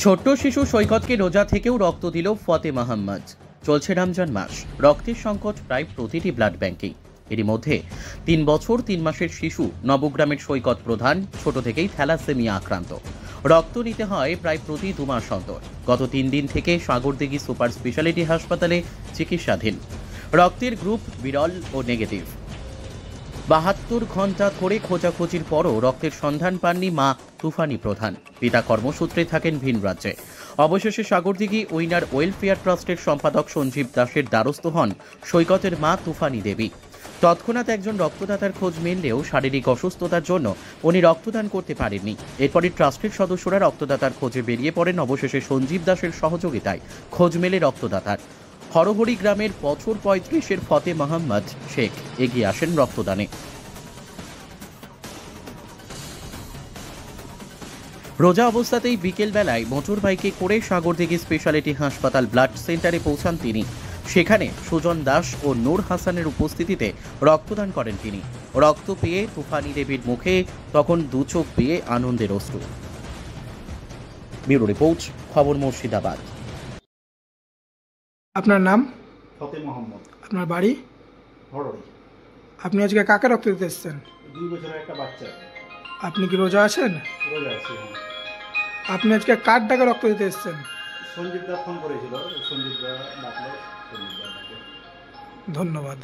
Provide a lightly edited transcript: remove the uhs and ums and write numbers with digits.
ছোট্ট শিশু সৈকতকে রোজা থেকেও রক্ত দিল ফতে মোহাম্মদ। চলছে রমজান মাস, রক্তের সংকট প্রায় প্রতিটি ব্লাড ব্যাংকেই। এরই মধ্যে 3 বছর 3 মাসের শিশু নবগ্রামের সৈকত প্রধান ছোট থেকেই থ্যালাসেমিয়া আক্রান্ত। রক্ত নিতে হয় প্রায় প্রতি 2 মাস অন্তর। গত 3 দিন থেকে সাগরদিঘি সুপার স্পেশালিটি হাসপাতালে চিকিৎসাধীন। রক্তের গ্রুপ বিরল ও নেগেটিভ। 72 ঘন্টা ধরে খোঁজাখুঁজির পরও রক্তের সন্ধান পাননি মা তুফানি প্রধান। পিতা কর্মসূত্রে থাকেন ভিন রাজ্যে। অবশেষে সাগরদিঘি উইনার ওয়েলফেয়ার ট্রাস্টের সম্পাদক সঞ্জীব দাসের দ্বারস্থ হন সৈকতের মা তুফানি দেবী। তৎক্ষণাৎ একজন রক্তদাতার খোঁজ মিললেও শারীরিক অসুস্থতার জন্য উনি রক্তদান করতে পারেননি। এরপরই ট্রাস্টের সদস্যরা রক্তদাতার খোঁজে বেরিয়ে পড়েন। অবশেষে সঞ্জীব দাসের সহযোগিতায় খোঁজ মেলে রক্তদাতার। হরহরি গ্রামের বছর 35-এর ফতে মোহাম্মদ শেখ এগিয়ে আসেন রক্তদানে। রোজা অবস্থাতেই বিকেল বেলায় মোটর বাইকে করে সাগরদিঘি স্পেশালিটি হাসপাতাল ব্লাড সেন্টারে পৌঁছান তিনি। সেখানে সুজন দাস ও নূর হাসানের উপস্থিতিতে রক্তদান করেন তিনি। রক্ত পেয়ে তুফানি দেবীর মুখে তখন দু চোখ পেয়ে আনন্দের অশ্রু। ব্যুরো রিপোর্ট, খবর মুর্শিদাবাদ। আপনার নাম? ফতে মোহাম্মদ। আপনার বাড়ি? হরড়ি। আপনি আজকে কাকে রক্ত দিতে এসেছেন? 2 বছরের একটা বাচ্চা। আপনি কি রোজা আছেন? রোজা আছি। আপনি আজকে কার ডাকে রক্ত দিতে এসেছেন? সঞ্জীব দা ফোন করেছিল, সঞ্জীব দা ডাকলো। ধন্যবাদ।